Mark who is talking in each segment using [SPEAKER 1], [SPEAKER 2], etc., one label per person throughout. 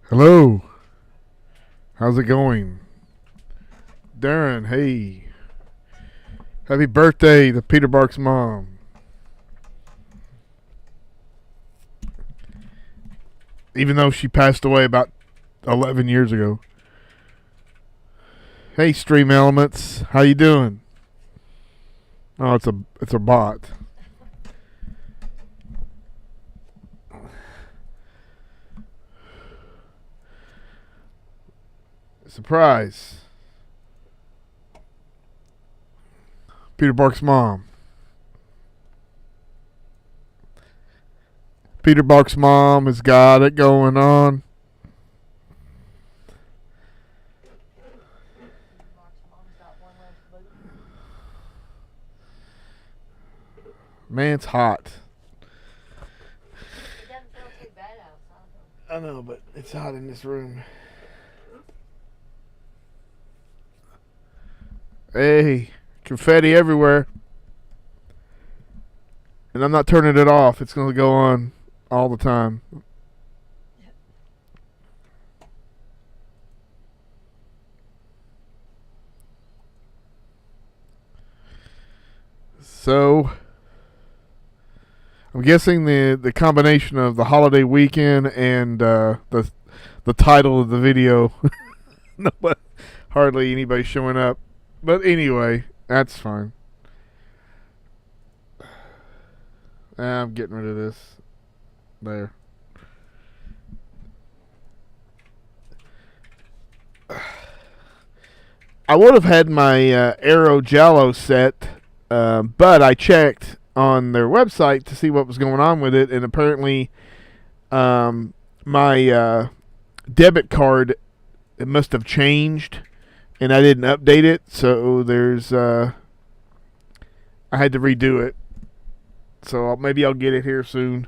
[SPEAKER 1] Hello. How's it going? Darren, hey. Happy birthday to Peter Bark's mom. Even though she passed away about 11 years ago. Hey, Stream Elements. How you doing? Oh, it's a bot. Surprise. Peter Bark's mom. Peter Bark's mom has got it going on. Man, it's hot.
[SPEAKER 2] It doesn't feel too bad outside.
[SPEAKER 1] I know, but it's hot in this room. Hey, confetti everywhere. And I'm not turning it off. It's going to go on all the time. So, I'm guessing the combination of the holiday weekend and the title of the video, nobody, hardly anybody showing up. But anyway, that's fine. I'm getting rid of this. There. I would have had my Arrow Jello set, but I checked on their website to see what was going on with it, and apparently my debit card, it must have changed, and I didn't update it, so there's I had to redo it. So maybe I'll get it here soon.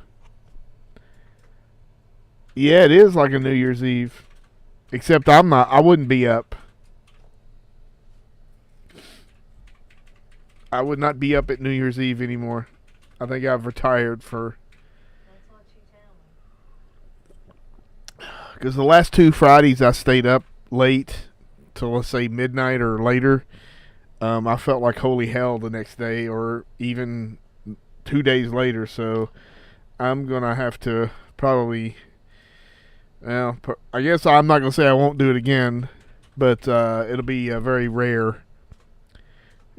[SPEAKER 1] Yeah, it is like a New Year's Eve, except I wouldn't be up. I would not be up at New Year's Eve anymore. I think I've retired for.
[SPEAKER 2] That's what you tell me.
[SPEAKER 1] Because the last 2 Fridays I stayed up late till, let's say, midnight or later. I felt like holy hell the next day, or even 2 days later. So I'm gonna have to probably. Well, I guess I'm not gonna say I won't do it again, but it'll be very rare.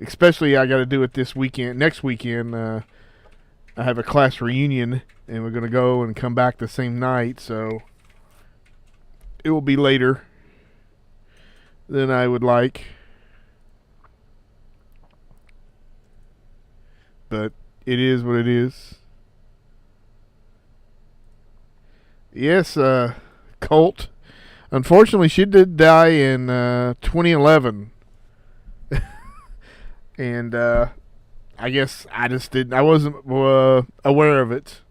[SPEAKER 1] Especially I got to do it this weekend. Next weekend, I have a class reunion, and we're gonna go and come back the same night. So it will be later than I would like. But it is what it is. Yes, Colt. Unfortunately, she did die in 2011. And I guess I wasn't aware of it.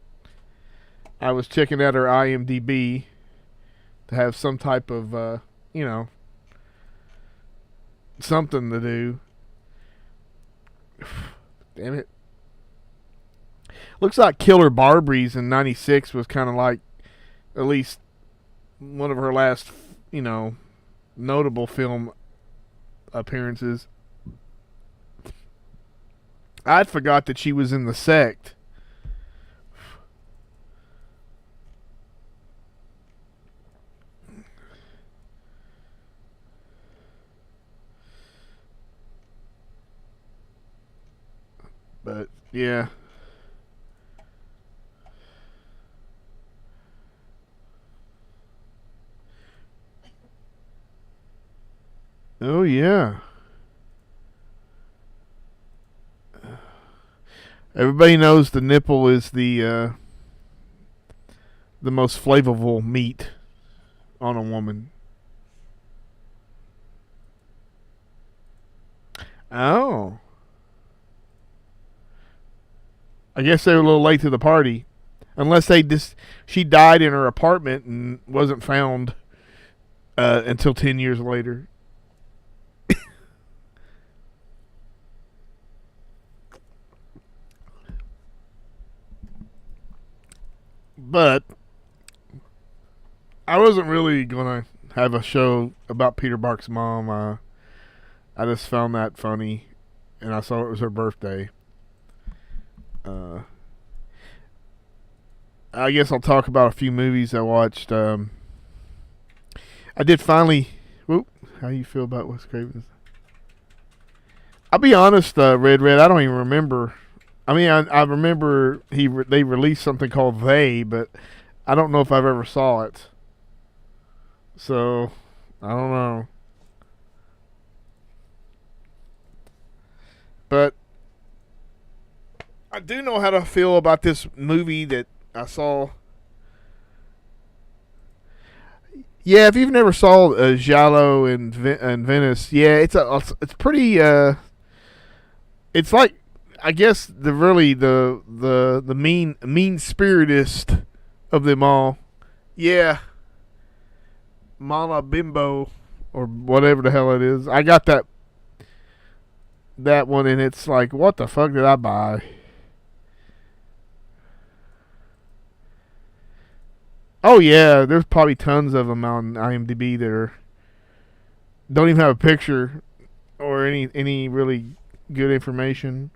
[SPEAKER 1] I was checking out her IMDb to have some type of, something to do. Damn it. Looks like Killer Barbie's in '96 was kind of like at least one of her last, notable film appearances. I'd forgot that she was in The Sect. But, yeah. Oh, yeah. Everybody knows the nipple is the most flavorful meat on a woman. Oh. I guess they were a little late to the party. Unless she died in her apartment and wasn't found until 10 years later. But I wasn't really gonna have a show about Peter Bark's mom. I just found that funny, and I saw it was her birthday. Uh, I guess I'll talk about a few movies I watched. I did finally. Whoop, how you feel about Wes Craven's? I'll be honest, Red. I don't even remember. I mean, I remember they released something called They, but I don't know if I've ever saw it. So, I don't know. But I do know how to feel about this movie that I saw. Yeah, if you've never saw Giallo in Venice, yeah, it's pretty. It's like, I guess, the mean spiritist of them all. Yeah, Mala Bimbo or whatever the hell it is. I got that one, and it's like, what the fuck did I buy? Oh yeah, there's probably tons of them on IMDb that don't even have a picture or any really good information.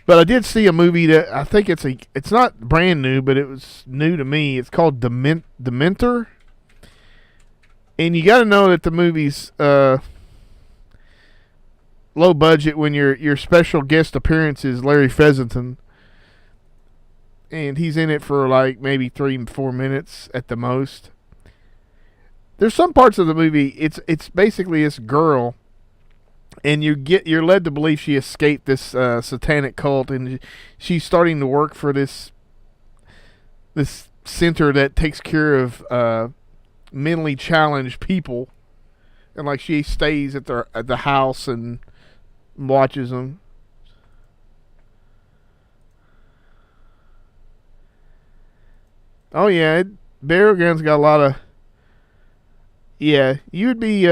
[SPEAKER 1] But I did see a movie that I think it's not brand new, but it was new to me. It's called Dementor. And you got to know that the movie's low budget when your special guest appearance is Larry Fesenton. And he's in it for like maybe 3-4 minutes at the most. There's some parts of the movie, it's basically this girl, and you're led to believe she escaped this satanic cult, and she's starting to work for this center that takes care of mentally challenged people, and like she stays at the house and watches them. Oh yeah, Burial Ground's got a lot of. Yeah, you'd be.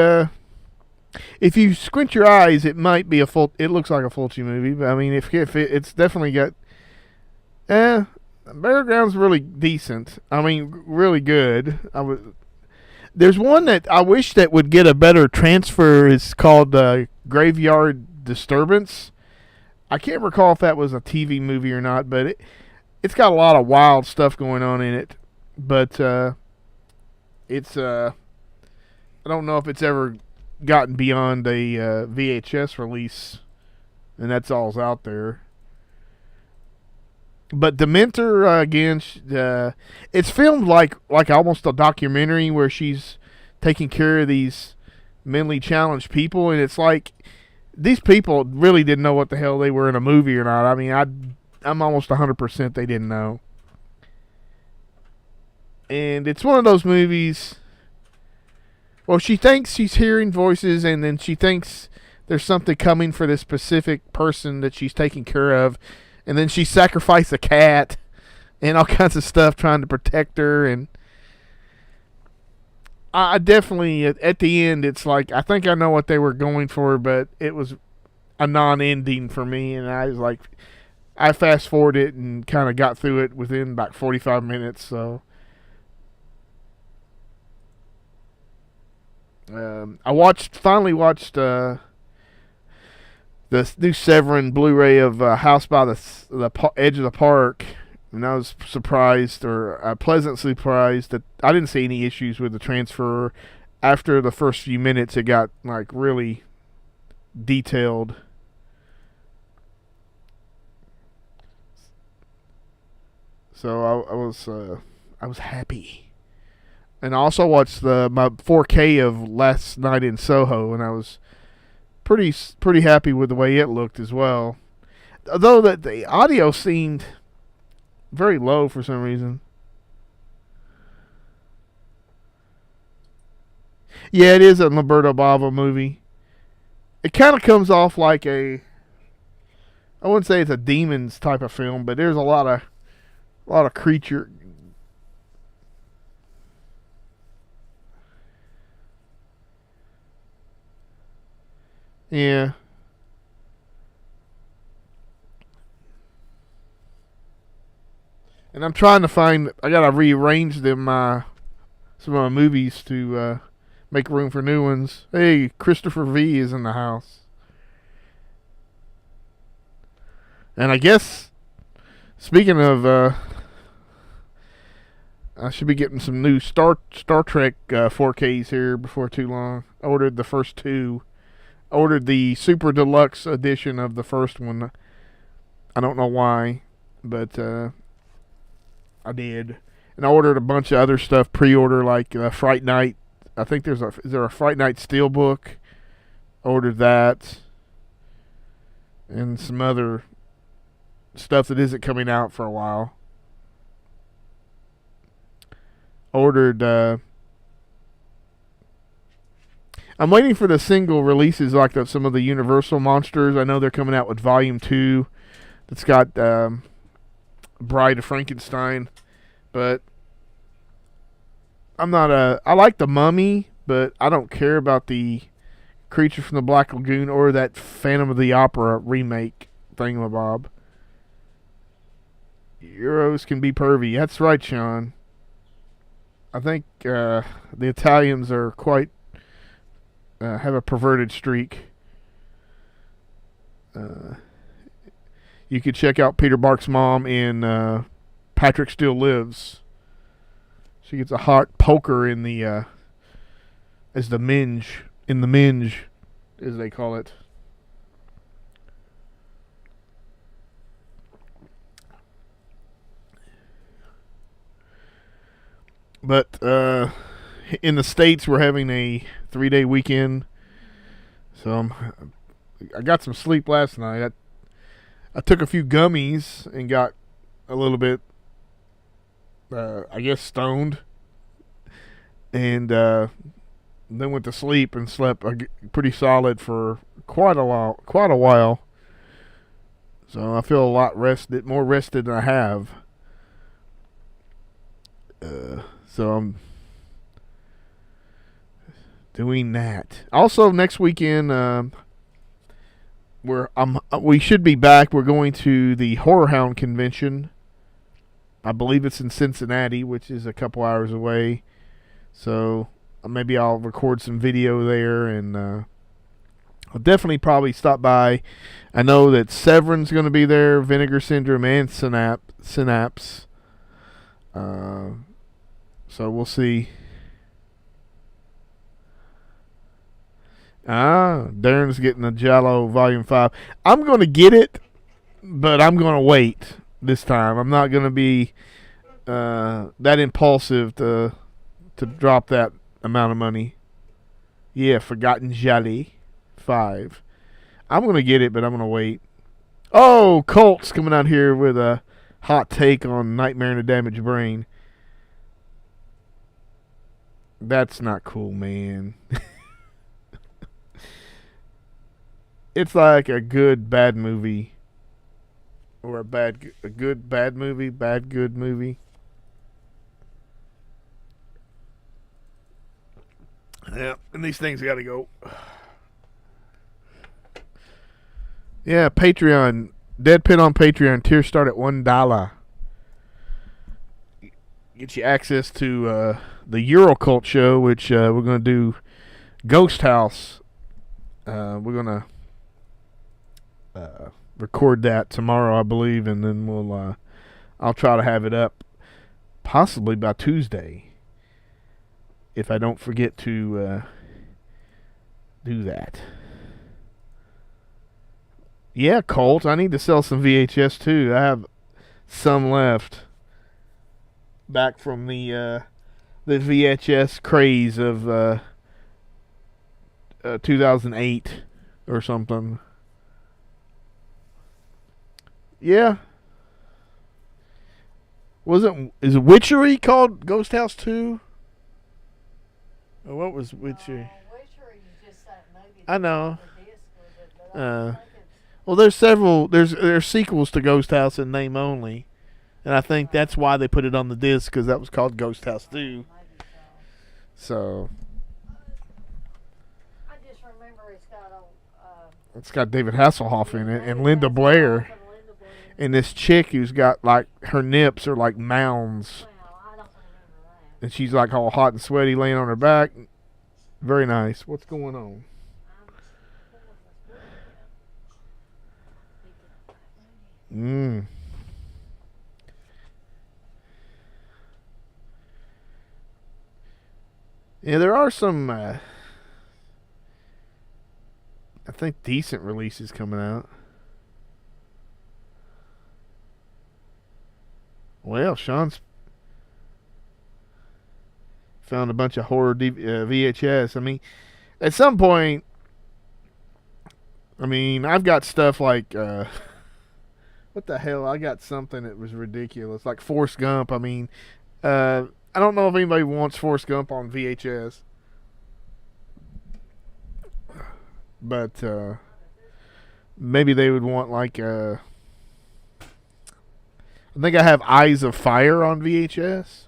[SPEAKER 1] If you squint your eyes, it might be It looks like a Fulci movie, but I mean, if it's definitely got. Burial Ground's really decent. I mean, really good. There's one that I wish that would get a better transfer. It's called Graveyard Disturbance. I can't recall if that was a TV movie or not, but it's got a lot of wild stuff going on in it. But it's I don't know if it's ever gotten beyond a VHS release, and that's all's out there. But Dementor, again, it's filmed like almost a documentary where she's taking care of these mentally challenged people, and it's like these people really didn't know what the hell they were in a movie or not. I mean, I'm almost 100% they didn't know. And it's one of those movies. Well, she thinks she's hearing voices, and then she thinks there's something coming for this specific person that she's taking care of. And then she sacrificed a cat and all kinds of stuff trying to protect her. And I definitely, at the end, it's like, I think I know what they were going for, but it was a non-ending for me. And I was like, I fast-forwarded it and kind of got through it within about 45 minutes. So I finally watched the new Severin Blu-ray of House by the Edge of the Park, and I was surprised, or pleasantly surprised, that I didn't see any issues with the transfer. After the first few minutes, it got like really detailed. So I was happy. And I also watched my 4K of Last Night in Soho, and I was pretty happy with the way it looked as well. Though that the audio seemed very low for some reason. Yeah, it is a Roberto Bava movie. It kind of comes off like I wouldn't say it's a demons type of film, but there's a lot of creature. Yeah. And I'm trying to find. I gotta rearrange my some of my movies to make room for new ones. Hey, Christopher V is in the house. And I guess, speaking of, I should be getting some new Star Trek 4Ks here before too long. I ordered the first two. I ordered the Super Deluxe edition of the first one. I don't know why, but I did. And I ordered a bunch of other stuff pre-order, like Fright Night. I think is there a Fright Night Steelbook? I ordered that. And some other stuff that isn't coming out for a while. Ordered, I'm waiting for the single releases like some of the Universal monsters. I know they're coming out with Volume 2. That's got Bride of Frankenstein. But I like the Mummy, but I don't care about the Creature from the Black Lagoon or that Phantom of the Opera remake thingamabob. Euros can be pervy. That's right, Sean. I think the Italians are quite have a perverted streak. You could check out Peter Bark's mom in Patrick Still Lives. She gets a hot poker in the as the minge, as they call it. But in the States, we're having a 3-day weekend. So I got some sleep last night. I took a few gummies and got a little bit, I guess, stoned. And then went to sleep and slept pretty solid for quite a while. So I feel a lot more rested than I have. So I'm doing that. Also, next weekend, we should be back. We're going to the Horror Hound convention. I believe it's in Cincinnati, which is a couple hours away. So maybe I'll record some video there, and I'll definitely probably stop by. I know that Severin's going to be there, Vinegar Syndrome, and Synapse. So we'll see. Darren's getting a Giallo Volume 5. I'm going to get it, but I'm going to wait this time. I'm not going to be that impulsive to drop that amount of money. Yeah, Forgotten Jelly 5. I'm going to get it, but I'm going to wait. Oh, Colt's coming out here with a hot take on Nightmare in a Damaged Brain. That's not cool, man. It's like a good bad movie, or a good bad movie, bad good movie. Yeah, and these things got to go. Yeah, Patreon, DEADPIT on Patreon. Tiers start at $1. Get you access to the Eurocult show, which we're going to do Ghost House. We're going to record that tomorrow, I believe, and then I'll try to have it up possibly by Tuesday, if I don't forget to do that. Yeah, Colt, I need to sell some VHS too. I have some left back from the VHS craze of 2008 or something. Yeah. Is Witchery called Ghost House 2? Or what was Witchery?
[SPEAKER 2] Witchery is just that movie.
[SPEAKER 1] I know.
[SPEAKER 2] The disc with it, but I don't think it's
[SPEAKER 1] Well, there's several. There's sequels to Ghost House in name only, and I think that's why they put it on the disc, because that was called Ghost House 2.
[SPEAKER 2] maybe
[SPEAKER 1] So
[SPEAKER 2] so. I just remember
[SPEAKER 1] it's got David Hasselhoff in it and Linda Blair, and this chick who's got like her nips are like mounds.
[SPEAKER 2] Well, I don't remember
[SPEAKER 1] and she's like all hot and sweaty laying on her back. Very nice. What's going on? Yeah, there are some, I think, decent releases coming out. Well, Sean's found a bunch of horror VHS. I mean, at some point, I mean, I've got stuff like, what the hell? I got something that was ridiculous, like Forrest Gump. I mean, I don't know if anybody wants Forrest Gump on VHS. But maybe they would want like I think I have Eyes of Fire on VHS.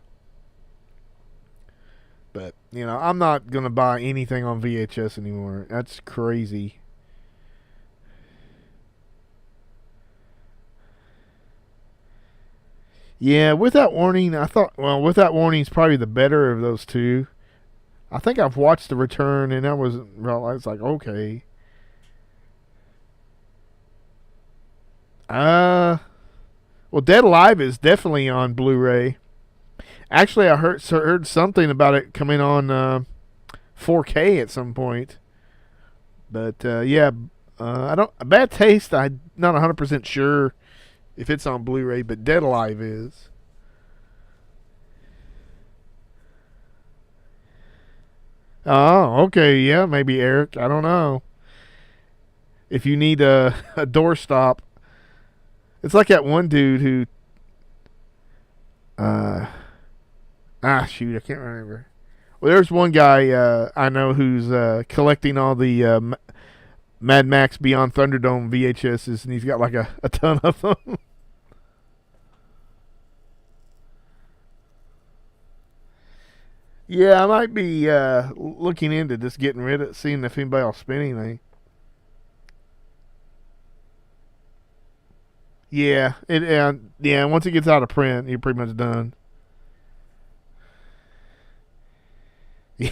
[SPEAKER 1] But, you know, I'm not going to buy anything on VHS anymore. That's crazy. Yeah, Without Warning, I thought, well, Without Warning is probably the better of those two. I think I've watched The Return, and I was like, okay. Well, Dead Alive is definitely on Blu-ray. Actually, I heard something about it coming on 4K at some point. But yeah, Bad Taste. I'm not 100% sure if it's on Blu-ray, but Dead Alive is. Oh, okay, yeah, maybe Eric. I don't know. If you need a doorstop. It's like that one dude who shoot, I can't remember. Well, there's one guy I know who's collecting all the Mad Max Beyond Thunderdome VHSs, and he's got like a ton of them. Yeah, I might be looking into just getting rid of it, seeing if anybody will spend anything. Yeah, once it gets out of print, you're pretty much done. Yeah.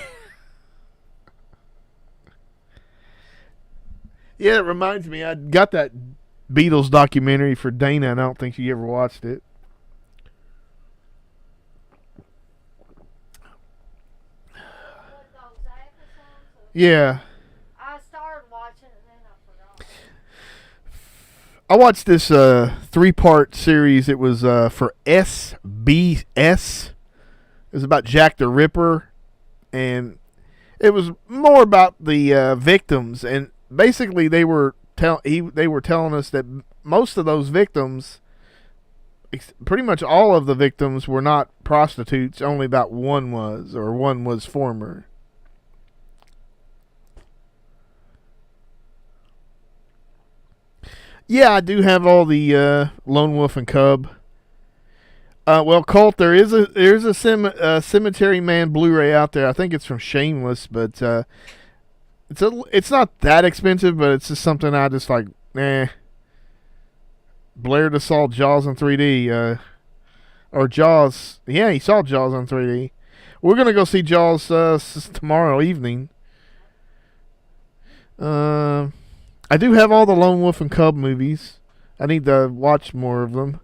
[SPEAKER 1] Yeah, it reminds me, I got that Beatles documentary for Dana, and I don't think she ever watched it. Yeah.
[SPEAKER 2] I started watching it and then I forgot.
[SPEAKER 1] I watched this 3-part series. It was for SBS. It was about Jack the Ripper, and it was more about the victims. And basically, they were telling us that most of those victims, pretty much all of the victims, were not prostitutes. Only about one was, or one was former. Yeah, I do have all the Lone Wolf and Cub. Well, Colt, there's a Cemetery Man Blu-ray out there. I think it's from Shameless, but it's not that expensive, but it's just something I just like. Blair just saw Jaws in 3D, or Jaws. Yeah, he saw Jaws on 3D. We're gonna go see Jaws tomorrow evening. I do have all the Lone Wolf and Cub movies. I need to watch more of them.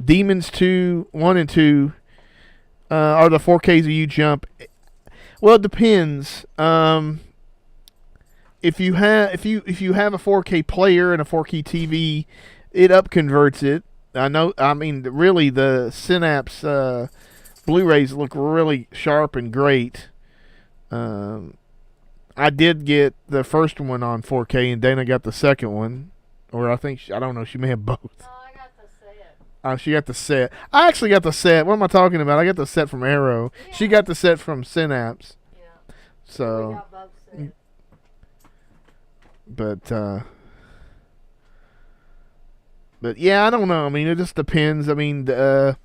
[SPEAKER 1] Demons 1 and 2 are the 4Ks you jump. Well, it depends. If you have a 4K player and a 4K TV, it upconverts it. I know. I mean, really, the Synapse Blu-rays look really sharp and great. I did get the first one on 4K, and Dana got the second one. Or I think, I don't know, she may have both.
[SPEAKER 2] No, I got the set.
[SPEAKER 1] She got the set. I actually got the set. What am I talking about? I got the set from Arrow. Yeah. She got the set from Synapse.
[SPEAKER 2] Yeah.
[SPEAKER 1] So.
[SPEAKER 2] We got both sets.
[SPEAKER 1] But yeah, I don't know. I mean, it just depends. I mean, I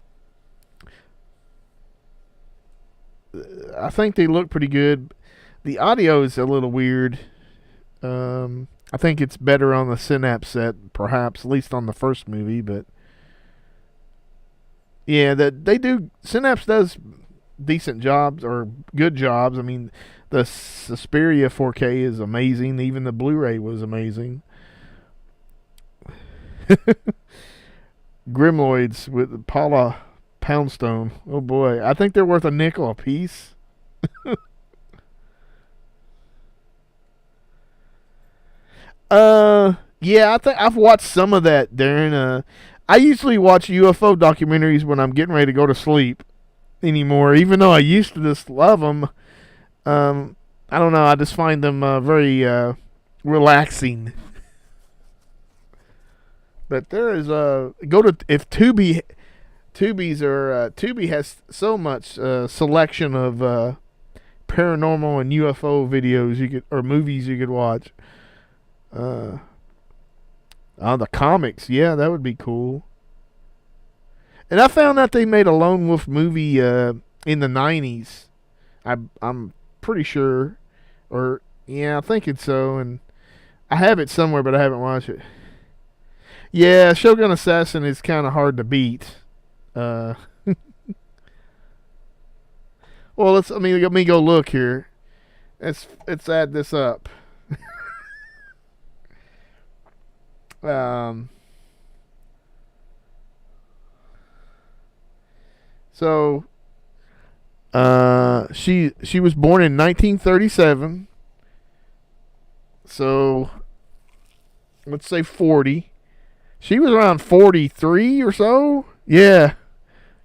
[SPEAKER 1] think they look pretty good. The audio is a little weird. I think it's better on the Synapse set, perhaps, at least on the first movie. But yeah, Synapse does decent jobs or good jobs. I mean, the Suspiria 4K is amazing. Even the Blu-ray was amazing. Grimloids with Paula Poundstone. Oh boy, I think they're worth a nickel a piece. Yeah, I think I've watched some of that, Darren. I usually watch UFO documentaries when I'm getting ready to go to sleep anymore, even though I used to just love them. I don't know. I just find them very relaxing. But there is go to if Tubi has so much selection of paranormal and UFO videos you could or movies you could watch. The comics, yeah, that would be cool. And I found out they made a Lone Wolf movie in the '90s. I'm pretty sure, or yeah, I think it's so. And I have it somewhere, but I haven't watched it. Yeah, Shogun Assassin is kind of hard to beat. Well, let me go look here. Let's add this up. So she was born in 1937. So let's say 40. She was around 43 or so. Yeah.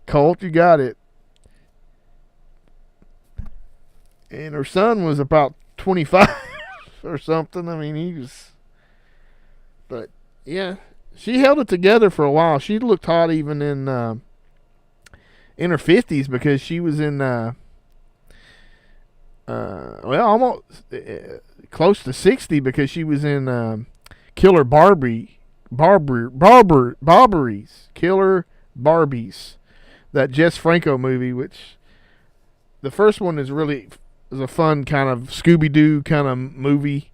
[SPEAKER 1] Colt, you got it. And her son was about 25 or something. I mean, he was. But, yeah. She held it together for a while. She looked hot even in her 50s because she was in, almost close to 60 because she was in Killer Killer Barbies, that Jess Franco movie, which the first one is a fun kind of Scooby-Doo kind of movie.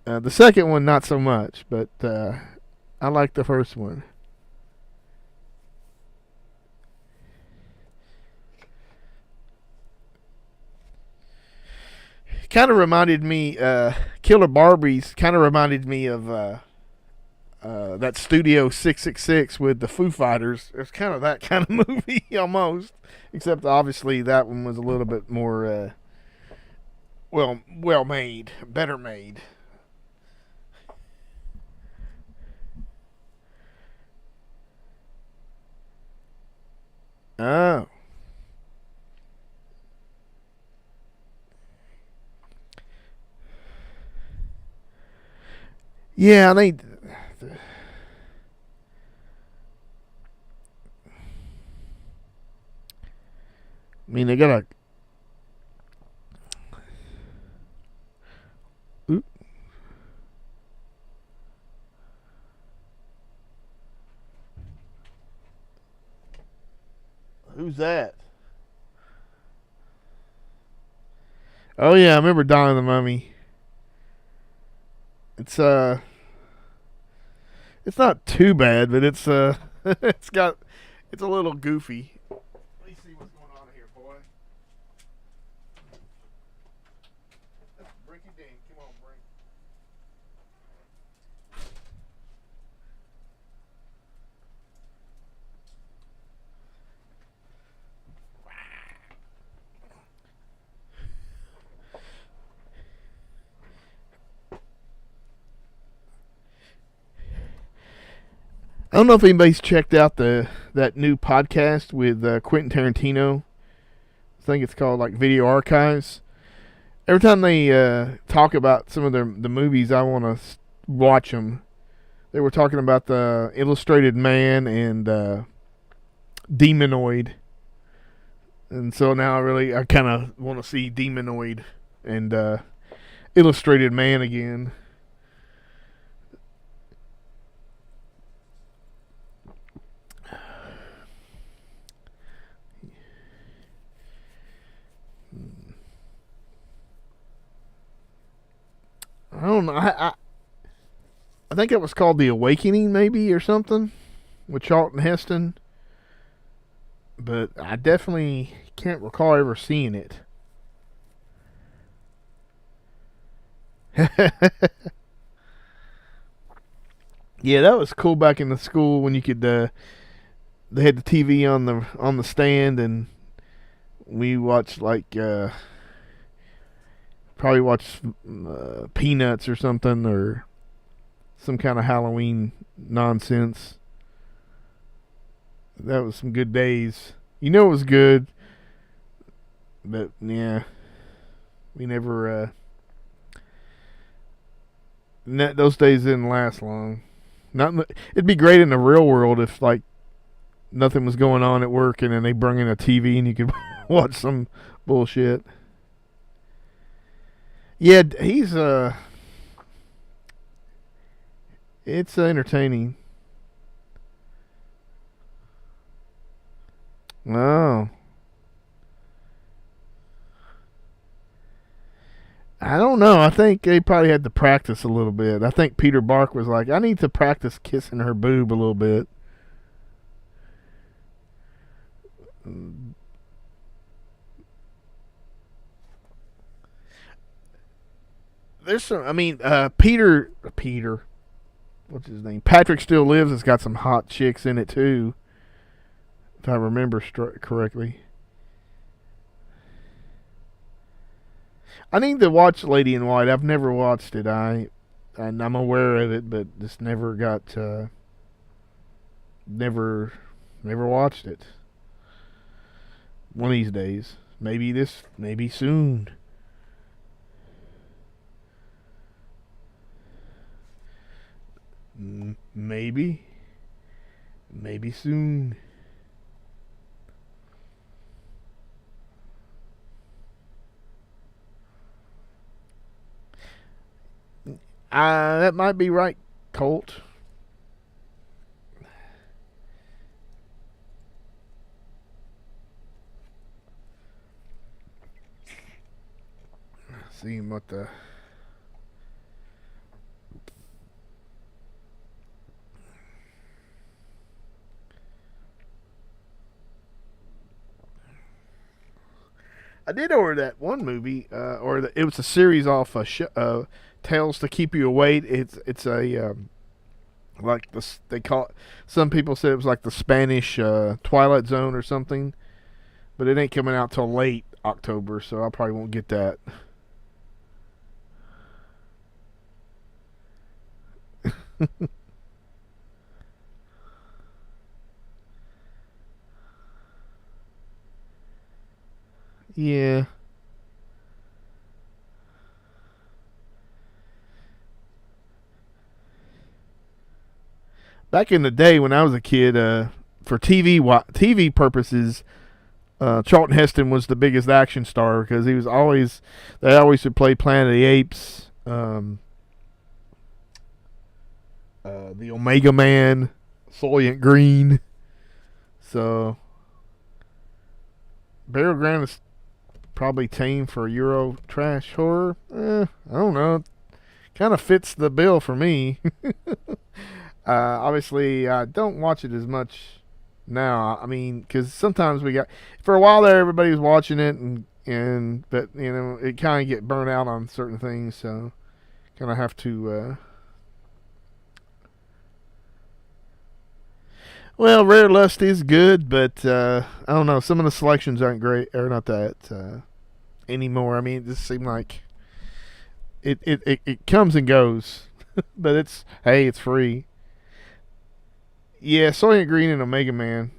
[SPEAKER 1] The second one not so much, but I like the first one. Kind of reminded me, Killer Barbies kind of reminded me of that Studio 666 with the Foo Fighters. It's kind of that kind of movie almost, except obviously that one was a little bit more well made, better made. Oh. Yeah, I mean, they got a. Oop. Who's that? Oh yeah, I remember Dawn of the Mummy. It's not too bad, but it's it's a little goofy. Let me see what's going on here, boy. That's Brinky Dink. Come on, Brink. I don't know if anybody's checked out that new podcast with Quentin Tarantino. I think it's called like Video Archives. Every time they talk about some of the movies, I want to watch them. They were talking about the Illustrated Man and Demonoid, and so now I kind of want to see Demonoid and Illustrated Man again. I don't know. I think it was called The Awakening, maybe, or something, with Charlton Heston. but I definitely can't recall ever seeing it. Yeah, that was cool back in the school when you could. They had the TV on the stand, and we watched like probably watched Peanuts or something, or some kind of Halloween nonsense. That was some good days. You know it was good, but yeah, we never. Those days didn't last long. It'd be great in the real world if like nothing was going on at work, and then they bring in a TV and you could watch some bullshit. Yeah, he's it's entertaining. Oh. I don't know. I think they probably had to practice a little bit. I think Peter Bark was like, I need to practice kissing her boob a little bit. There's some, I mean, Peter, what's his name? Patrick Still Lives has got some hot chicks in it too, if I remember correctly. I need to watch Lady in White. I've never watched it. And I'm aware of it, but just never got, never watched it. One of these days, maybe soon. Maybe soon. That might be right, Colt. Seeing what the I did order that one movie, it was a series off Tales to Keep You Awake. It's a like this they call it, some people said it was like the Spanish Twilight Zone or something, but it ain't coming out till late October, so I probably won't get that. Yeah. Back in the day when I was a kid, for TV purposes, Charlton Heston was the biggest action star because they always would play Planet of the Apes, the Omega Man, Soylent Green. So Burial Ground is probably tame for Euro trash horror. I don't know. Kind of fits the bill for me. Obviously, I don't watch it as much now. I mean, because sometimes for a while there, everybody was watching it, but it kind of get burnt out on certain things, so kind of have to. Well, Rare Lust is good, but I don't know. Some of the selections aren't great, or not that anymore. I mean, it just seemed like it comes and goes, but it's free. Yeah, Soylent Green and Omega Man.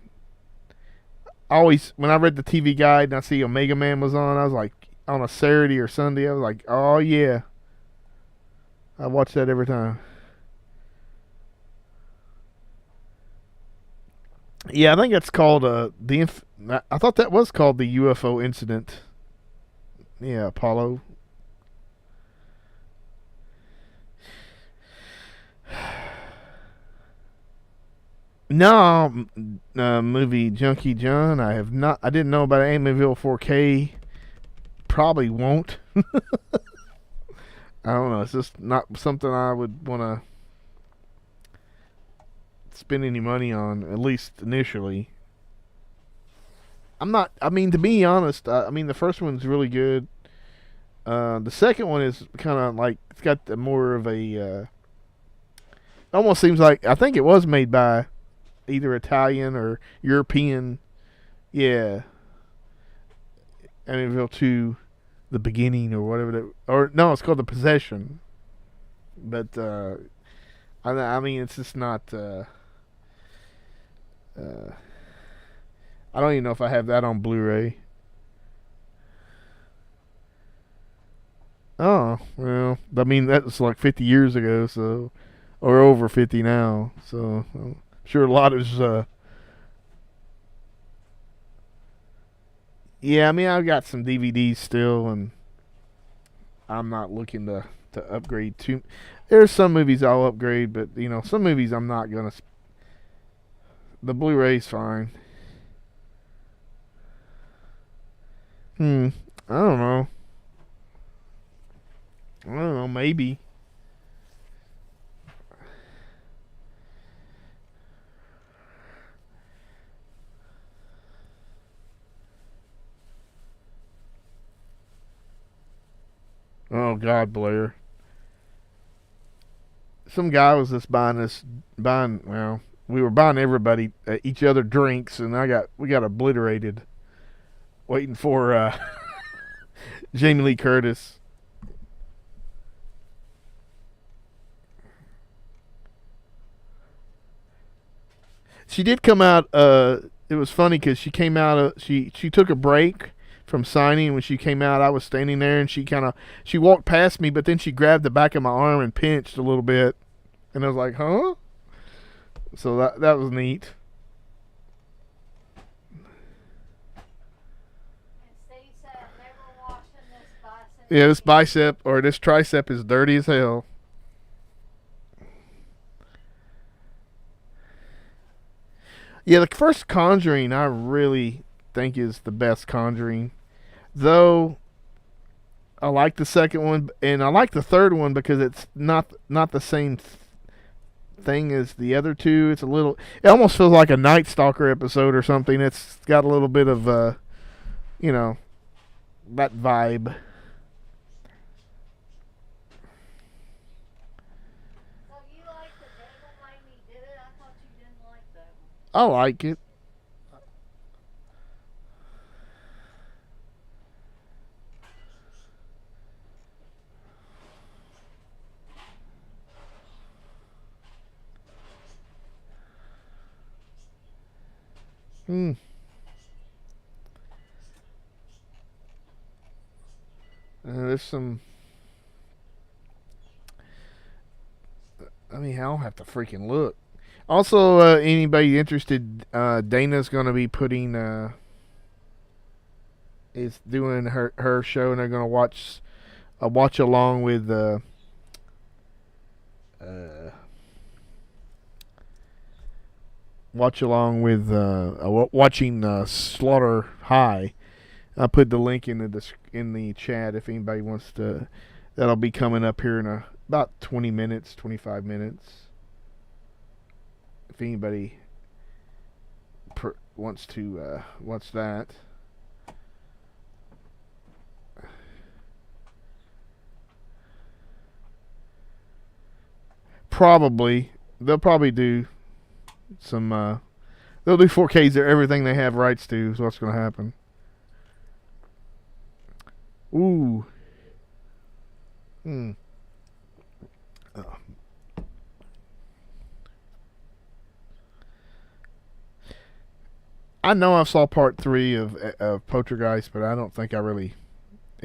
[SPEAKER 1] Always, when I read the TV guide and I see Omega Man was on, I was like, on a Saturday or Sunday, I was like, oh yeah. I watch that every time. Yeah, I think that's called I thought that was called the UFO incident. Yeah, Apollo. No, movie Junkie John. I have not. I didn't know about Amityville 4K. Probably won't. I don't know. It's just not something I would want to spend any money on, at least initially. I'm not. I mean, to be honest, I mean the first one's really good. The second one is kind of like it's got more of a. Almost seems like I think it was made by either Italian or European. Yeah, Amityville 2, the beginning or whatever. Or no, it's called the Possession. But I mean, it's just not. I don't even know if I have that on Blu-ray. Oh, well, I mean, that was like 50 years ago, so, or over 50 now, so I'm sure a lot is, yeah, I mean, I've got some DVDs still, and I'm not looking to upgrade too. There's some movies I'll upgrade, but, some movies I'm not going to. The Blu-ray's fine. I don't know. Maybe. Oh God, Blair. Some guy was just well, we were buying everybody each other drinks, and we got obliterated waiting for Jamie Lee Curtis. She did come out. It was funny because she came out. She took a break from signing. When she came out, I was standing there, and she walked past me, but then she grabbed the back of my arm and pinched a little bit, and I was like, "Huh?" So that was neat. Yeah, this bicep or this tricep is dirty as hell. Yeah, the first Conjuring I really think is the best Conjuring. Though I like the second one and I like the third one because it's not the same thing as the other two. It almost feels like a Night Stalker episode or something. It's got a little bit of that vibe. I like it. There's some. I mean, I'll have to freaking look. Also, anybody interested? Dana's gonna be putting. Is doing her show, and they're gonna watch along with. Watching Slaughter High. I put the link in the chat if anybody wants to. That'll be coming up here in about 20 minutes, 25 minutes. If anybody wants to watch that. They'll probably do some. They'll do 4Ks or everything they have rights to. Is what's going to happen. Ooh. Oh. I know I saw part 3 of Poltergeist, but I don't think it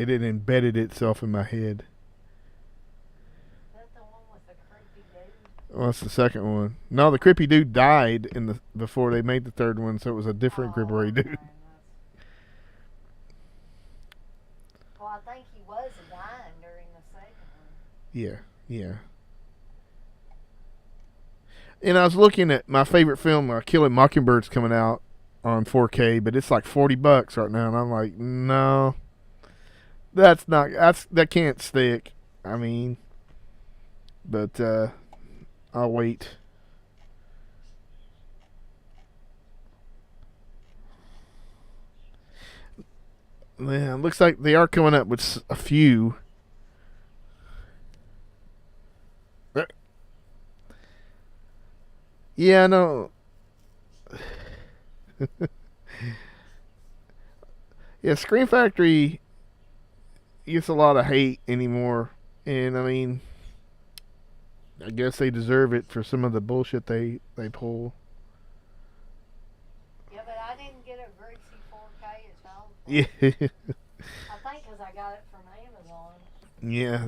[SPEAKER 1] embedded itself in my head.
[SPEAKER 2] That's the one with the creepy dude.
[SPEAKER 1] Well, that's the second one. No, the creepy dude died before they made the third one, so it was a different creepy dude.
[SPEAKER 2] Well, I think he was dying during the second one.
[SPEAKER 1] Yeah. And I was looking at my favorite film, Killing Mockingbird's coming out on 4K, but it's like $40 right now, and I'm like, no, that can't stick. I mean, but I'll wait. Yeah, it looks like they are coming up with a few. Yeah, no. Yeah, Scream Factory gets a lot of hate anymore, and I mean, I guess they deserve it for some of the bullshit they pull.
[SPEAKER 2] Yeah, but I didn't get a greasy 4K at home.
[SPEAKER 1] Yeah,
[SPEAKER 2] I think because I got it from Amazon.
[SPEAKER 1] yeah.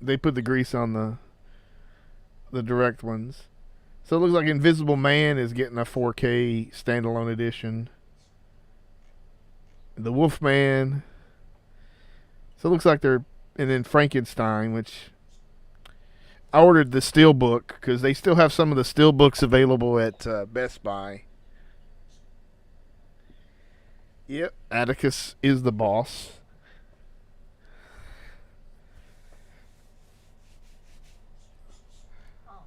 [SPEAKER 1] They put the grease on the direct ones. So it looks like Invisible Man is getting a 4K standalone edition. The Wolfman. So it looks like they're, and then Frankenstein, which I ordered the Steelbook because they still have some of the Steelbooks available at Best Buy. Yep, Atticus is the boss.
[SPEAKER 2] Oh.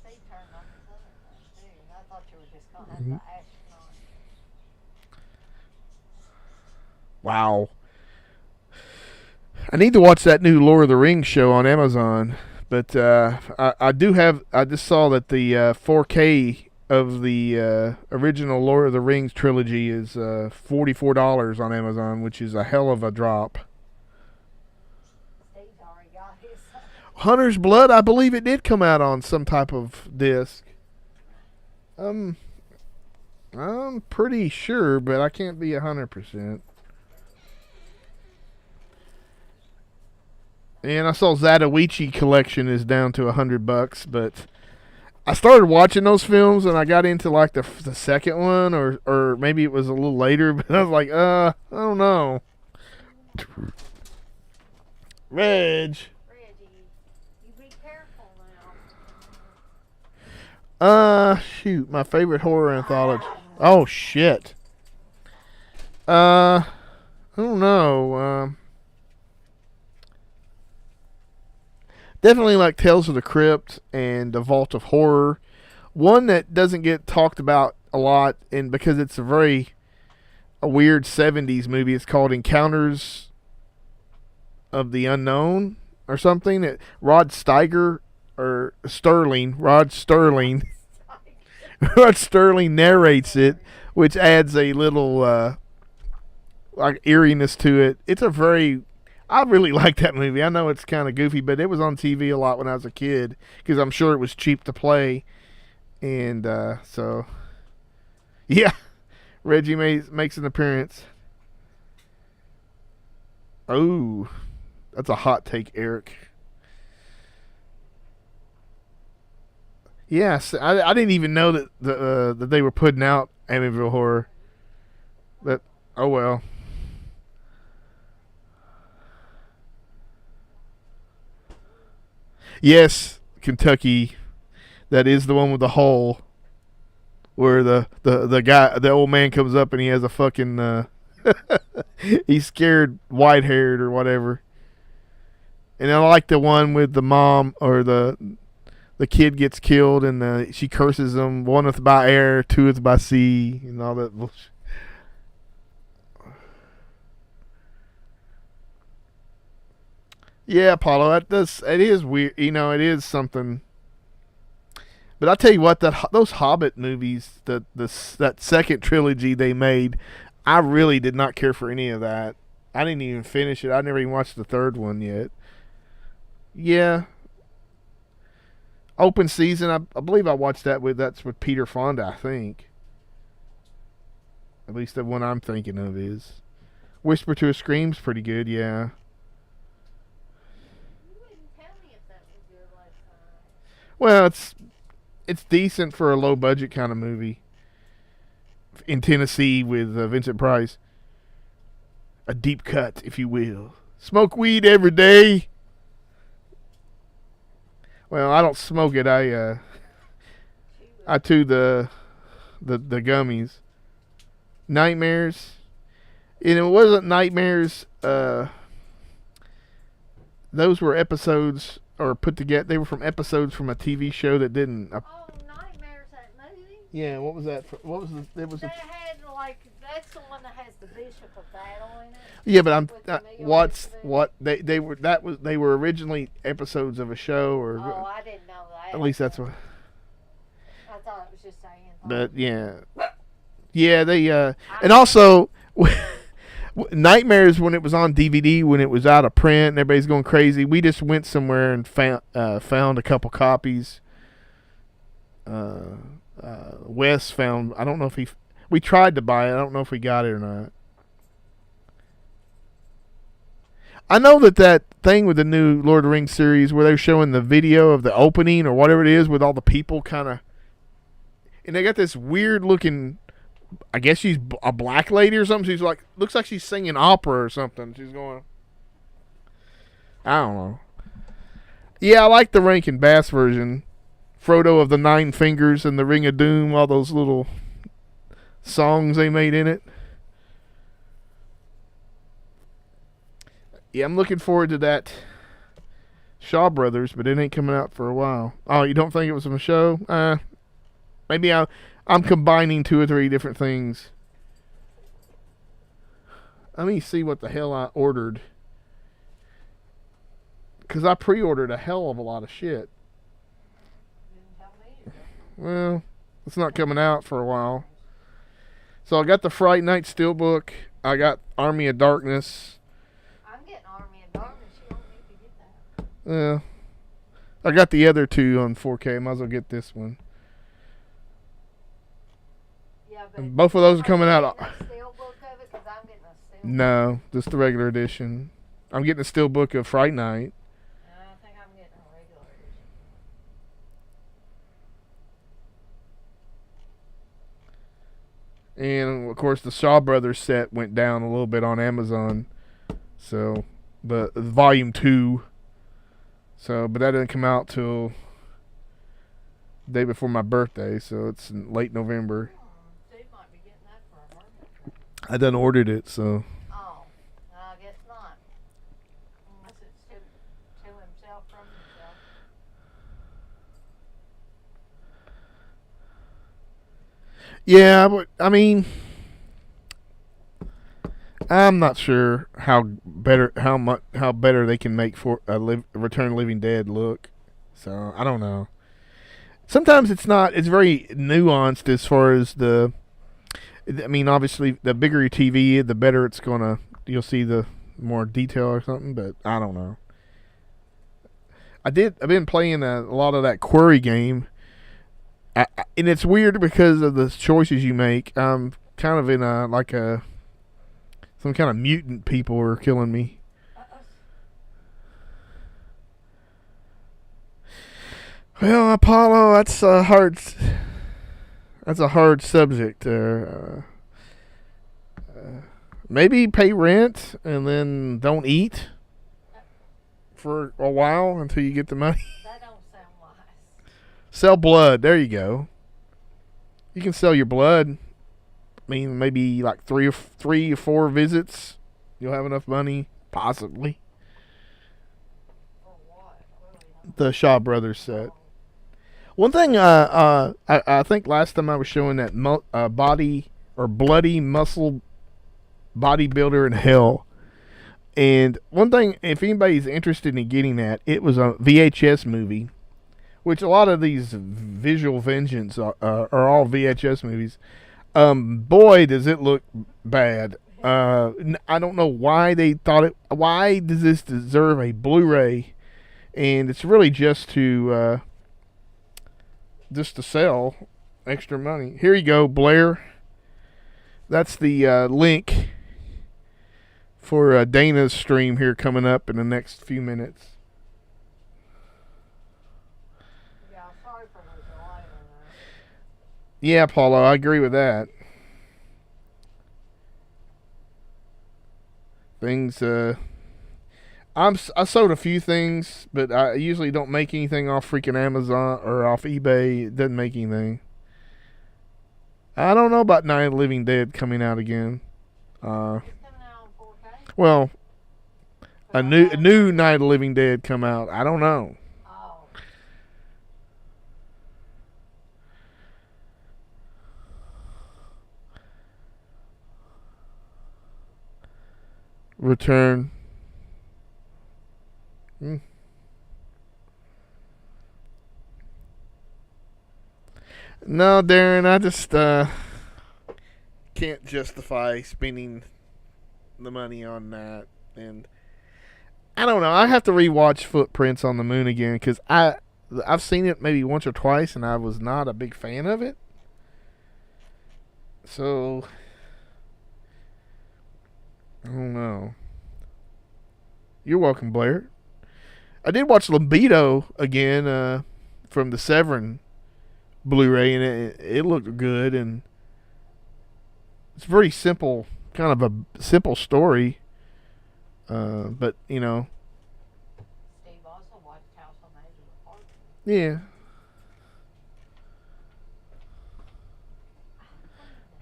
[SPEAKER 2] They turned on this other thing too. I thought you were just going to have the astronaut.
[SPEAKER 1] Wow. I need to watch that new Lord of the Rings show on Amazon, but I just saw that the 4K of the original Lord of the Rings trilogy is $44 on Amazon, which is a hell of a drop.
[SPEAKER 2] Steve's already got his.
[SPEAKER 1] Hunter's Blood, I believe it did come out on some type of disc. I'm pretty sure, but I can't be 100%. And I saw Zatoichi collection is down to $100, but I started watching those films and I got into like the second one, or maybe it was a little later, but I was like, I don't know. Reg.
[SPEAKER 2] Reggie, you be careful now.
[SPEAKER 1] Shoot, my favorite horror anthology. Oh shit. I don't know. Definitely like Tales of the Crypt and The Vault of Horror. One that doesn't get talked about a lot, and because it's a weird 70s movie, it's called Encounters of the Unknown or something. Rod Steiger Rod Sterling narrates it, which adds a little like eeriness to it. I really like that movie. I know it's kind of goofy, but it was on TV a lot when I was a kid because I'm sure it was cheap to play. And so, yeah, Reggie makes an appearance. Oh, that's a hot take, Eric. Yes, I didn't even know that that they were putting out Amityville Horror. But oh well. Yes, Kentucky. That is the one with the hole where the guy, the old man comes up and he has a fucking he's scared, white-haired or whatever. And I like the one with the mom or the kid gets killed and she curses him, oneth by air, twoeth by sea, and all that bullshit. Yeah, Paulo, it is weird. You know, it is something. But I tell you what, those Hobbit movies, that second trilogy they made, I really did not care for any of that. I didn't even finish it. I never even watched the third one yet. Yeah. Open Season, I believe I watched that's with Peter Fonda, I think. At least the one I'm thinking of is. Whisper to a Scream's pretty good, yeah. Well, it's decent for a low budget kind of movie. In Tennessee with Vincent Price. A deep cut, if you will. Smoke weed every day. Well, I don't smoke it. I chew the gummies. Nightmares. And it wasn't Nightmares. Those were episodes or put together. They were from episodes from a TV show that didn't.
[SPEAKER 2] Oh, Nightmares, that movie?
[SPEAKER 1] Yeah, what was that? What was it was
[SPEAKER 2] that had like that's the one that has the Bishop of Battle in it.
[SPEAKER 1] Yeah, but I'm
[SPEAKER 2] With Emilio
[SPEAKER 1] what's
[SPEAKER 2] Estevez.
[SPEAKER 1] what they were they were originally episodes of a show, or
[SPEAKER 2] Oh, I didn't know that.
[SPEAKER 1] at least that's what.
[SPEAKER 2] I thought it was just saying.
[SPEAKER 1] But yeah, they and also Nightmares, when it was on DVD, when it was out of print and everybody's going crazy, we just went somewhere and found a couple copies. Wes found, I don't know if we tried to buy it, I don't know if we got it or not. I know that thing with the new Lord of the Rings series where they're showing the video of the opening or whatever it is with all the people kind of, and they got this weird looking, I guess she's a black lady or something. She's like, looks like she's singing opera or something. She's going, I don't know. Yeah, I like the Rankin Bass version. Frodo of the Nine Fingers and the Ring of Doom, all those little songs they made in it. Yeah, I'm looking forward to that Shaw Brothers, but it ain't coming out for a while. Oh, you don't think it was from a show? Maybe I'm combining 2 or 3 different things. Let me see what the hell I ordered. Because I pre-ordered a hell of a lot of shit. Well, it's not coming out for a while. So I got the Fright Night Steelbook. I got Army of Darkness.
[SPEAKER 2] I'm getting Army of Darkness. You don't need to get that.
[SPEAKER 1] I got the other 2 on 4K. Might as well get this one.
[SPEAKER 2] Yeah, but
[SPEAKER 1] And both of those are coming out.
[SPEAKER 2] Steelbook of it, 'cause I'm getting a Steelbook.
[SPEAKER 1] No, just the regular edition. I'm getting a Steelbook of Fright Night.
[SPEAKER 2] I think I'm getting a regular edition.
[SPEAKER 1] And of course, the Shaw Brothers set went down a little bit on Amazon. So, but volume 2. So, but that didn't come out till the day before my birthday. So it's in late November.
[SPEAKER 2] Steve might be getting that for a birthday.
[SPEAKER 1] I done ordered it, so.
[SPEAKER 2] Oh, I guess not. Unless it's to himself from himself.
[SPEAKER 1] Yeah, but I mean, I'm not sure how better they can make for a Return of the Living Dead look. So I don't know. Sometimes it's not. It's very nuanced as far as the. I mean, obviously, the bigger your TV, the better it's gonna. You'll see the more detail or something. But I don't know. I've been playing a lot of that Query game. And it's weird because of the choices you make. I'm kind of in some kind of mutant people are killing me. Well, Apollo, that's a hard subject. Maybe pay rent and then don't eat for a while until you get the money.
[SPEAKER 2] That don't sound wise.
[SPEAKER 1] Sell blood. There you go. You can sell your blood. I mean, maybe like 3 or 4 visits. You'll have enough money, possibly.
[SPEAKER 2] For what?
[SPEAKER 1] The Shaw Brothers set. One thing, I think last time I was showing that body or bloody muscle bodybuilder in hell. And one thing, if anybody's interested in getting that, it was a VHS movie. Which a lot of these Visual Vengeance are all VHS movies. Boy, does it look bad. I don't know why they thought it. Why does this deserve a Blu-ray? And it's really just to sell extra money. Here you go, Blair. That's the link for Dana's stream here coming up in the next few minutes. Yeah, Paulo, I agree with that. Things, I sold a few things, but I usually don't make anything off freaking Amazon or off eBay. It doesn't make anything. I don't know about Night of the Living Dead coming out again.
[SPEAKER 2] It's coming out on 4K?
[SPEAKER 1] Well, a new Night of the Living Dead come out. I don't know. Return. No, Darren, I just can't justify spending the money on that. And I don't know. I have to rewatch Footprints on the Moon again because I've seen it maybe once or twice and I was not a big fan of it. So I don't know. You're welcome, Blair. I did watch Libido again from the Severin Blu-ray, and it looked good, and it's very simple, kind of a simple story. But
[SPEAKER 2] Steve also watched House on the Edge of the Park.
[SPEAKER 1] Yeah.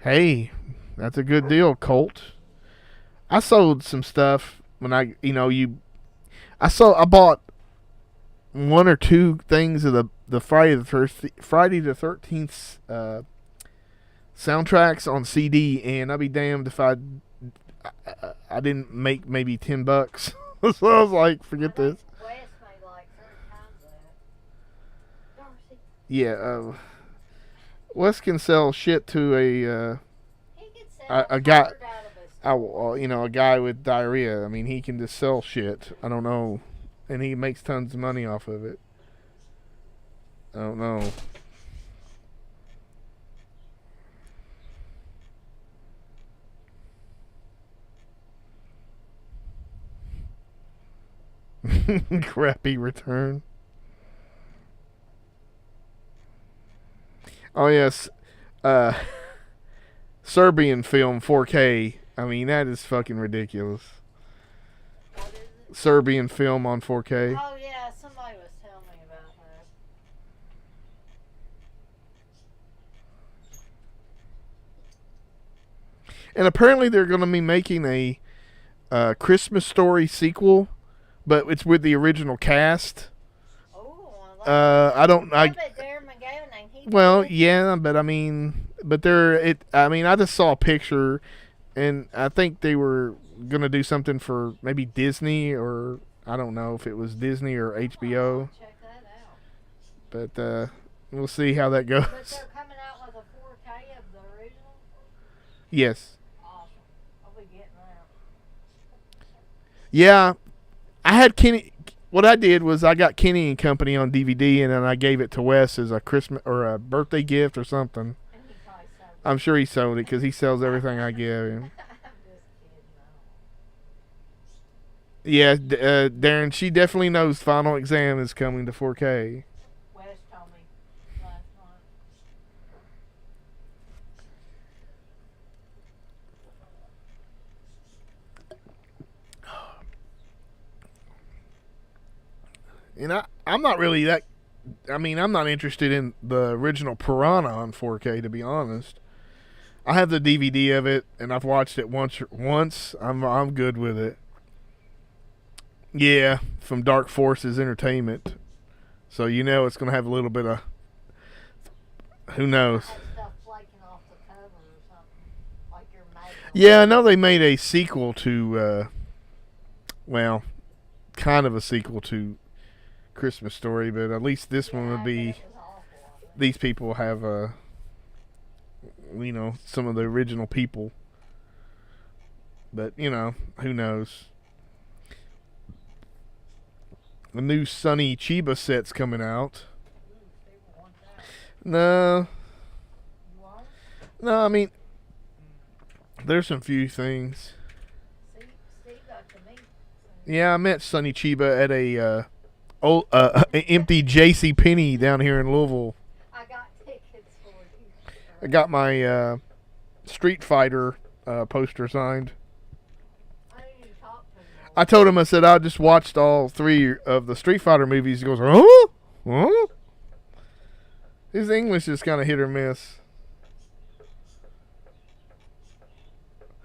[SPEAKER 1] Hey, that's a good deal, Colt. I sold some stuff when I bought one or two things of the Friday the 13th soundtracks on CD, and I'd be damned if I didn't make maybe $10. So I was like, forget this.
[SPEAKER 2] Wes made like 30 times that. Darcy.
[SPEAKER 1] Yeah, Wes can sell shit to
[SPEAKER 2] He could sell
[SPEAKER 1] a guy.
[SPEAKER 2] out of his
[SPEAKER 1] A guy with diarrhea. I mean, he can just sell shit. I don't know, and he makes tons of money off of it. I don't know. Crappy return. Oh yes, Serbian film 4K. I mean, that is fucking ridiculous.
[SPEAKER 2] What is it?
[SPEAKER 1] Serbian film on 4K.
[SPEAKER 2] Oh yeah, somebody was telling me about that.
[SPEAKER 1] And apparently they're going to be making a Christmas Story sequel, but it's with the original cast.
[SPEAKER 2] Oh,
[SPEAKER 1] I don't.
[SPEAKER 2] I bet Darren McGavin ain't he?
[SPEAKER 1] Well, yeah, but I mean, I just saw a picture, and I think they were gonna do something for maybe Disney, or I don't know if it was Disney or HBO.
[SPEAKER 2] Check that out.
[SPEAKER 1] But we'll see how that goes.
[SPEAKER 2] But they're coming out with a 4K of the original.
[SPEAKER 1] Yes.
[SPEAKER 2] Awesome. I'll be getting that.
[SPEAKER 1] Yeah, I had Kenny. What I did was I got Kenny and Company on DVD, and then I gave it to Wes as a Christmas or a birthday gift or something.
[SPEAKER 2] And he probably sold it.
[SPEAKER 1] I'm sure he sold it because he sells everything I give him.
[SPEAKER 2] I'm just kidding.
[SPEAKER 1] Yeah, Darren, she definitely knows Final Exam is coming to 4K.
[SPEAKER 2] Wes told me last night.
[SPEAKER 1] And I'm not really that. I mean, I'm not interested in the original Piranha on 4K, to be honest. I have the DVD of it, and I've watched it once. I'm good with it. Yeah, from Dark Forces Entertainment. So it's going to have a little bit of. Who knows?
[SPEAKER 2] Had stuff flaking off the cover or something. Like your magnet.
[SPEAKER 1] Yeah, I know they made a sequel to. Kind of a sequel to Christmas Story, but at least this one would be.
[SPEAKER 2] It was awful.
[SPEAKER 1] These people have some of the original people, but who knows. The new Sonny Chiba set's coming out.
[SPEAKER 2] People want that.
[SPEAKER 1] No,
[SPEAKER 2] You want it?
[SPEAKER 1] I mean, there's some few things.
[SPEAKER 2] Steve got to meet.
[SPEAKER 1] Yeah, I met Sonny Chiba at a empty J.C. Penney down here in Louisville.
[SPEAKER 2] I got tickets for you.
[SPEAKER 1] I got my Street Fighter poster signed.
[SPEAKER 2] I didn't even talk to him.
[SPEAKER 1] I told him, I said, I just watched all 3 of the Street Fighter movies. He goes, huh? Huh? His English is kind of hit or miss.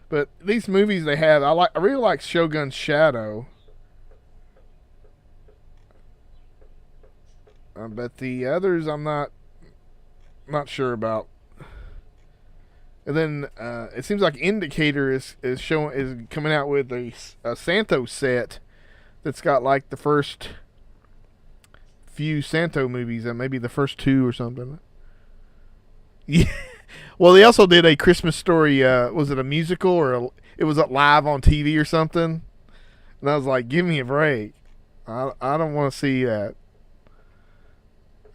[SPEAKER 1] But these movies they have, I really like Shogun's Shadow. But the others I'm not sure about. And then it seems like Indicator is coming out with a Santo set that's got like the first few Santo movies, and maybe the first two or something. Yeah. Well, they also did a Christmas Story. Was it a musical or it was live on TV or something? And I was like, give me a break. I don't want to see that.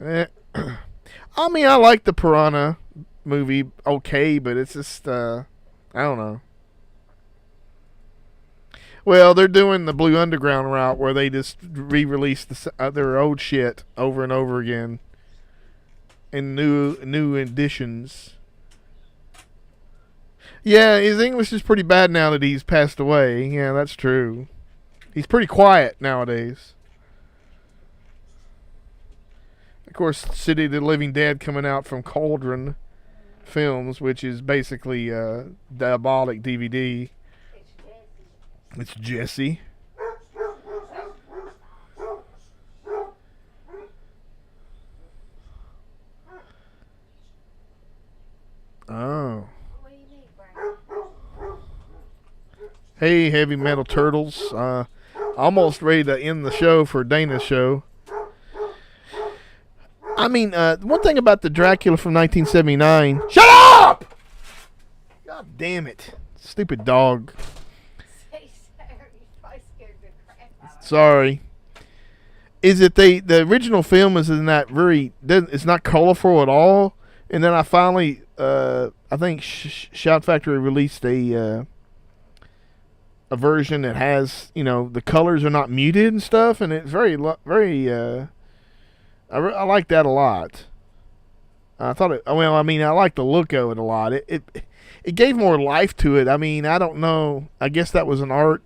[SPEAKER 1] I mean, I like the Piranha movie, okay, but it's just I don't know. Well, they're doing the Blue Underground route where they just re-release their old shit over and over again in new editions. Yeah, his English is pretty bad now that he's passed away. Yeah, that's true. He's pretty quiet nowadays. Of course, City of the Living Dead coming out from Cauldron Films, which is basically a Diabolic DVD. It's Jesse. Oh.
[SPEAKER 2] What do you need, Brandon?
[SPEAKER 1] Hey, Heavy Metal Turtles. Almost ready to end the show for Dana's show. I mean, one thing about the Dracula from 1979. Shut up! God damn it. Stupid dog.
[SPEAKER 2] Say sorry. You probably scared the crap out of me.
[SPEAKER 1] Sorry. Is that the original film is in that it's not colorful at all. And then I finally, I think Shout Factory released a version that has, the colors are not muted and stuff, and it's very, I like that a lot. I thought I like the look of it a lot. It gave more life to it. I mean, I don't know. I guess that was an art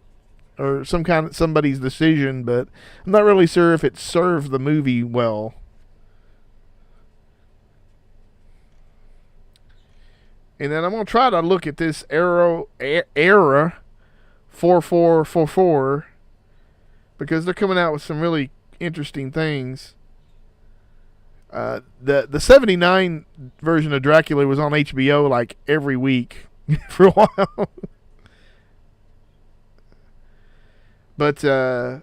[SPEAKER 1] or somebody's decision, but I'm not really sure if it served the movie well. And then I'm going to try to look at this era 4444 because they're coming out with some really interesting things. The 79 version of Dracula was on HBO like every week for a while. But the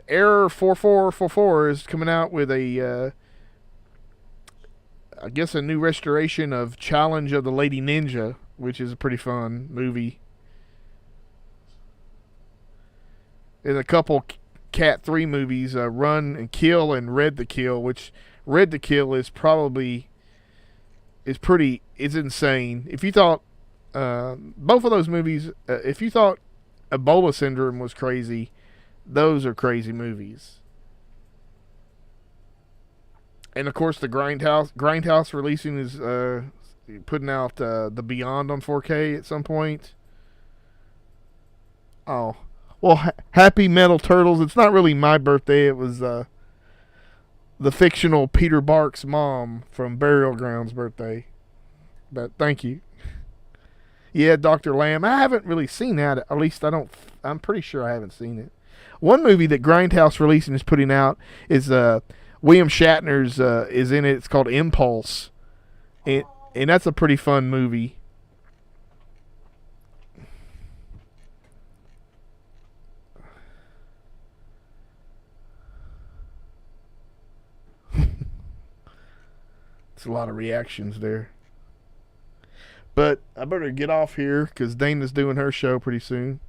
[SPEAKER 1] Error 4444 is coming out with a I guess a new restoration of Challenge of the Lady Ninja, which is a pretty fun movie. And a couple Cat 3 movies, Run and Kill and Red to Kill, which Red to Kill is insane. If you thought both of those movies, if you thought Ebola Syndrome was crazy, those are crazy movies. And of course, the Grindhouse releasing is putting out the Beyond on 4K at some point. Oh, well, Happy Metal Turtles. It's not really my birthday. It was the fictional Peter Bark's mom from Burial Ground's birthday. But thank you. Yeah, Dr. Lamb. I haven't really seen that. At least I'm pretty sure I haven't seen it. One movie that Grindhouse releasing is putting out is William Shatner's is in it. It's called Impulse, and that's a pretty fun movie. It's a lot of reactions there. But I better get off here because Dana's doing her show pretty soon.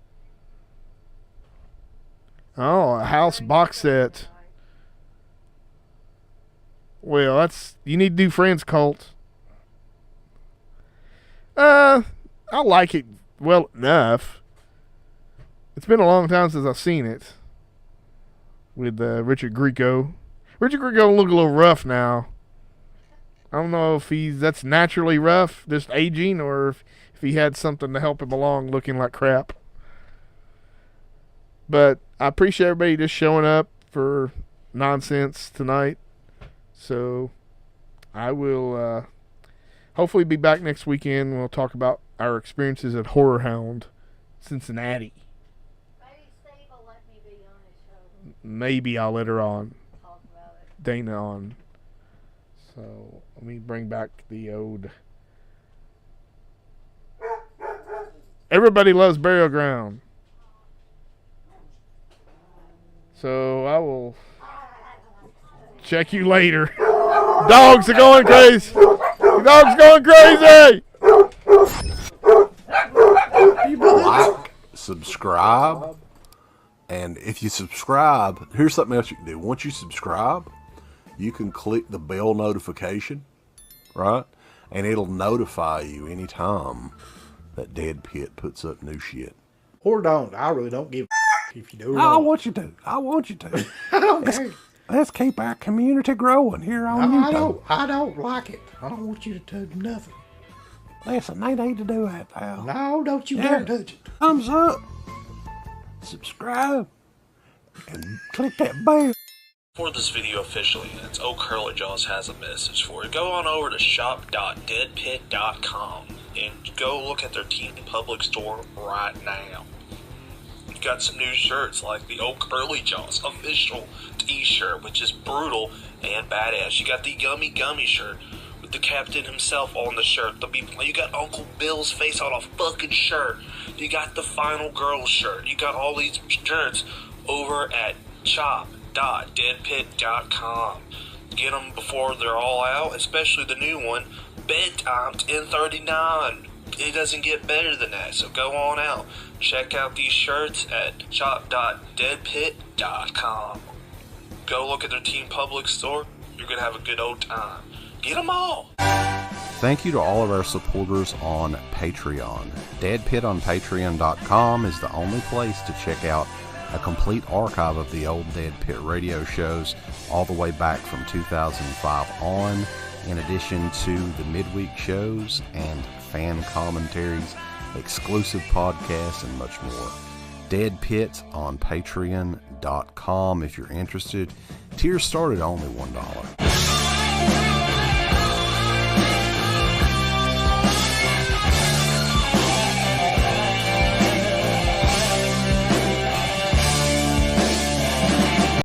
[SPEAKER 1] Oh, a House box set. Well, you need to do Friends Cult. I like it well enough. It's been a long time since I've seen it. With Richard Grieco. Richard Grieco look a little rough now. I don't know if that's naturally rough, just aging, or if he had something to help him along looking like crap. But I appreciate everybody just showing up for nonsense tonight. So I will hopefully be back next weekend. We'll talk about our experiences at Horror Hound, Cincinnati.
[SPEAKER 2] Maybe Steve will let me be on his show.
[SPEAKER 1] Maybe I'll let her on.
[SPEAKER 2] Talk about it.
[SPEAKER 1] Dana on. So let me bring back the old Everybody loves Burial Ground. So I will check you later. Dogs are going crazy. Dogs going crazy.
[SPEAKER 3] Like, subscribe, and if you subscribe, here's something else you can do. Once you subscribe, you can click the bell notification, right? And it'll notify you anytime that Dead Pit puts up new shit.
[SPEAKER 4] Or don't. I really don't give a if you do or
[SPEAKER 3] I
[SPEAKER 4] don't.
[SPEAKER 3] want you to. I want you to.
[SPEAKER 4] I don't care.
[SPEAKER 3] Let's keep our community growing here on YouTube.
[SPEAKER 4] I don't like it. I don't want you to do nothing.
[SPEAKER 3] Listen, they need to do that, pal.
[SPEAKER 4] No, don't you dare touch it.
[SPEAKER 3] Thumbs up, subscribe, and click that bell.
[SPEAKER 5] For this video officially, it's Old Curly Jaws has a message for you. Go on over to shop.deadpit.com and go look at their Teen Public store right now. You've got some new shirts like the Old Curly Jaws official t-shirt, which is brutal and badass. You got the Yummy Gummy shirt with the captain himself on the shirt. You got Uncle Bill's face on a fucking shirt. You got the Final Girl shirt. You got all these shirts over at shop.deadpit.com. Get them before they're all out, especially the new one, Bedtime 1039. It doesn't get better than that, so go on out. Check out these shirts at shop.deadpit.com. Go look at their Teen Public store. You're going to have a good old time. Get them all!
[SPEAKER 3] Thank you to all of our supporters on Patreon. Deadpit on Patreon.com is the only place to check out a complete archive of the old Dead Pit radio shows all the way back from 2005 on, in addition to the midweek shows and fan commentaries, exclusive podcasts, and much more. Dead Pit on Patreon.com if you're interested. Tiers start at only $1.